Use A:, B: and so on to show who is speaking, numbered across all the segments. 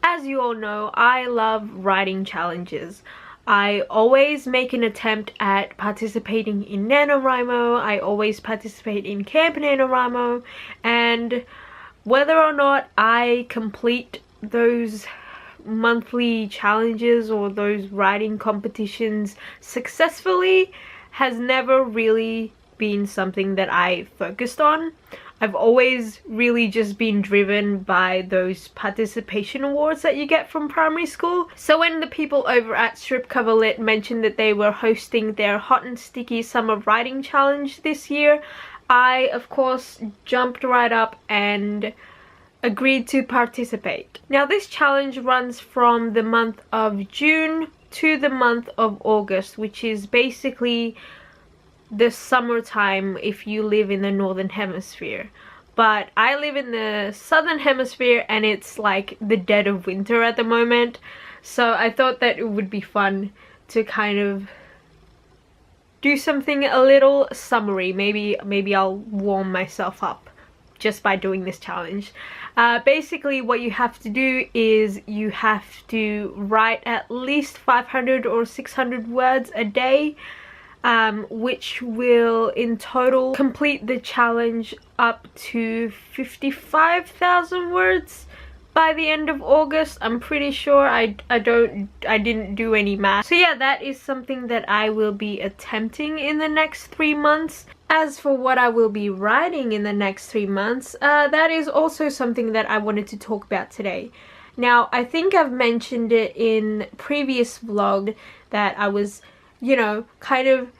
A: As you all know, I love writing challenges. I always make an attempt at participating in NaNoWriMo. I always participate in Camp NaNoWriMo, and whether or not I complete those monthly challenges or those writing competitions successfully has never really been something that I focused on. I've always really just been driven by those participation awards that you get from primary school. So when the people over at Strip Cover Lit mentioned that they were hosting their Hot and Sticky Summer Writing Challenge this year, I of course jumped right up and agreed to participate. Now this challenge runs from the month of June to the month of August, which is basically the summertime if you live in the northern hemisphere. But I live in the southern hemisphere and it's like the dead of winter at the moment, so I thought that it would be fun to kind of do something a little summery. Maybe I'll warm myself up just by doing this challenge. Basically what you have to do is you have to write at least 500 or 600 words a day, which will in total complete the challenge up to 55,000 words by the end of August. I'm pretty sure. I didn't do any math. So yeah, that is something that I will be attempting in the next 3 months. As for what I will be writing in the next 3 months, that is also something that I wanted to talk about today. Now, I think I've mentioned it in previous vlog that I was, you know, kind of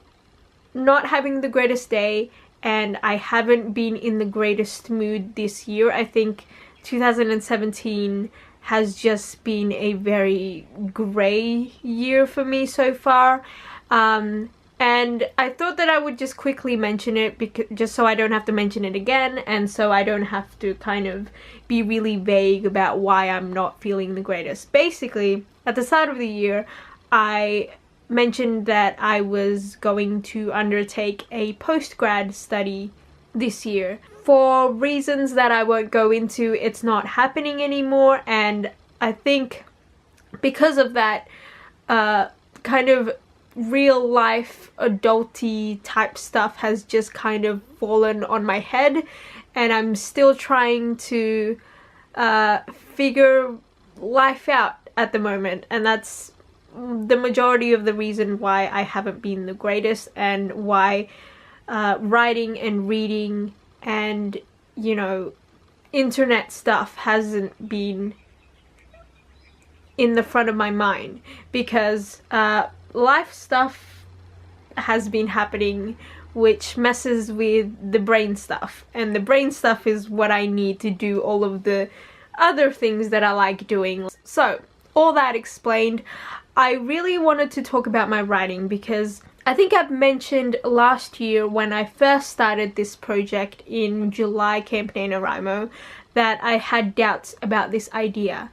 A: not having the greatest day, and I haven't been in the greatest mood this year. I think 2017 has just been a very grey year for me so far. And I thought that I would just quickly mention it, because just so I don't have to mention it again, and so I don't have to kind of be really vague about why I'm not feeling the greatest. Basically, at the start of the year, I mentioned that I was going to undertake a post-grad study this year. For reasons that I won't go into, it's not happening anymore, and I think because of that, kind of real life adulty type stuff has just kind of fallen on my head, and I'm still trying to figure life out at the moment, and that's the majority of the reason why I haven't been the greatest, and why writing and reading and, you know, internet stuff hasn't been in the front of my mind, because life stuff has been happening which messes with the brain stuff, and the brain stuff is what I need to do all of the other things that I like doing. So, all that explained, I really wanted to talk about my writing, because I think I've mentioned last year when I first started this project in July, Camp NaNoWriMo, that I had doubts about this idea.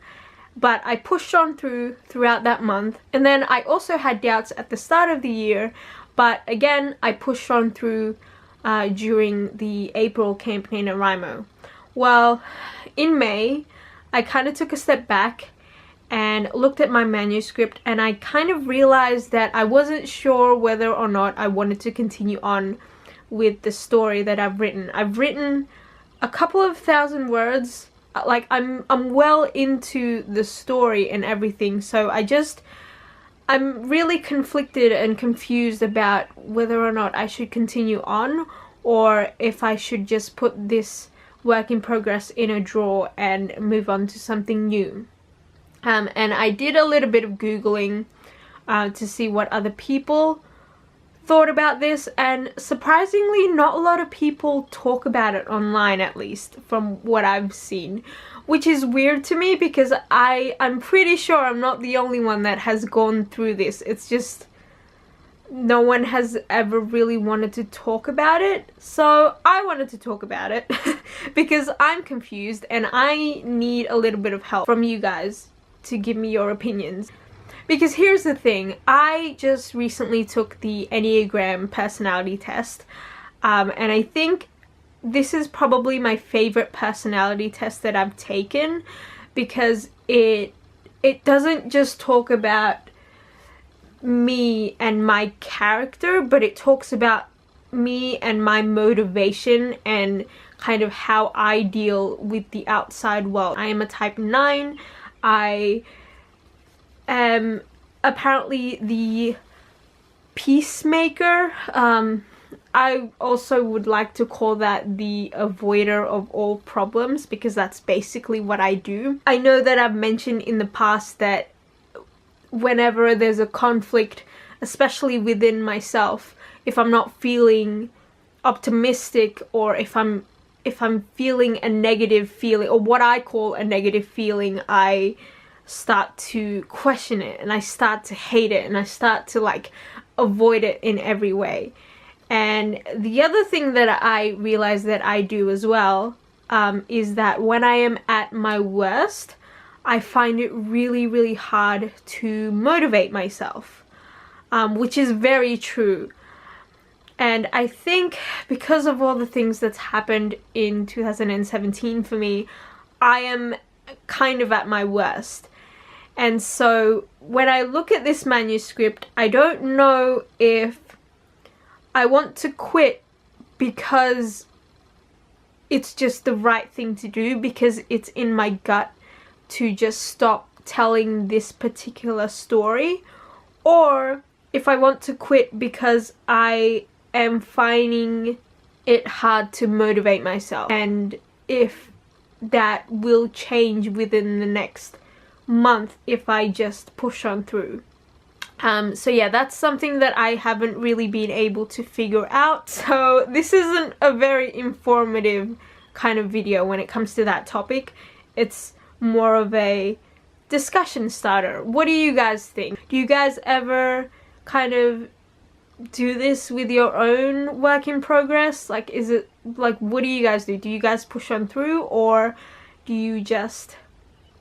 A: But I pushed on throughout that month, and then I also had doubts at the start of the year, but again I pushed on through during the April Camp NaNoWriMo. Well, in May I kind of took a step back and looked at my manuscript, and I kind of realized that I wasn't sure whether or not I wanted to continue on with the story that I've written. I've written a couple of thousand words. Like, I'm well into the story and everything, so I'm really conflicted and confused about whether or not I should continue on, or if I should just put this work in progress in a drawer and move on to something new. And I did a little bit of Googling to see what other people thought about this, and surprisingly not a lot of people talk about it online, at least from what I've seen, which is weird to me, because I'm pretty sure I'm not the only one that has gone through this. It's just no one has ever really wanted to talk about it, so I wanted to talk about it because I'm confused and I need a little bit of help from you guys to give me your opinions. Because here's the thing, I just recently took the Enneagram personality test, and I think this is probably my favorite personality test that I've taken, because it it doesn't just talk about me and my character, but it talks about me and my motivation and kind of how I deal with the outside world. I am a type 9. I am apparently the peacemaker. I also would like to call that the avoider of all problems, because that's basically what I do. I know that I've mentioned in the past that whenever there's a conflict, especially within myself, if I'm not feeling optimistic, or if I'm feeling a negative feeling, or what I call a negative feeling, I start to question it and I start to hate it and I start to like avoid it in every way. And the other thing that I realize that I do as well is that when I am at my worst, I find it really, really hard to motivate myself, which is very true. And I think because of all the things that's happened in 2017 for me, I am kind of at my worst. And so when I look at this manuscript, I don't know if I want to quit because it's just the right thing to do, because it's in my gut to just stop telling this particular story, or if I want to quit because I am finding it hard to motivate myself, and if that will change within the next month if I just push on through. So yeah, that's something that I haven't really been able to figure out. So this isn't a very informative kind of video when it comes to that topic. It's more of a discussion starter. What do you guys think? Do you guys ever kind of do this with your own work in progress? Like, is it like, what do you guys do? Do you guys push on through, or do you just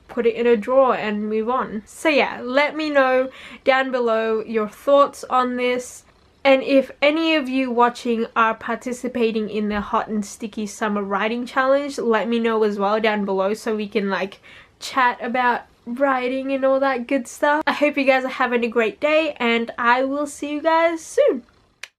A: put it in a drawer and move on? So yeah, let me know down below your thoughts on this. And if any of you watching are participating in the Hot and Sticky Summer Writing Challenge, let me know as well down below so we can like chat about writing and all that good stuff. I hope you guys are having a great day, and I will see you guys soon.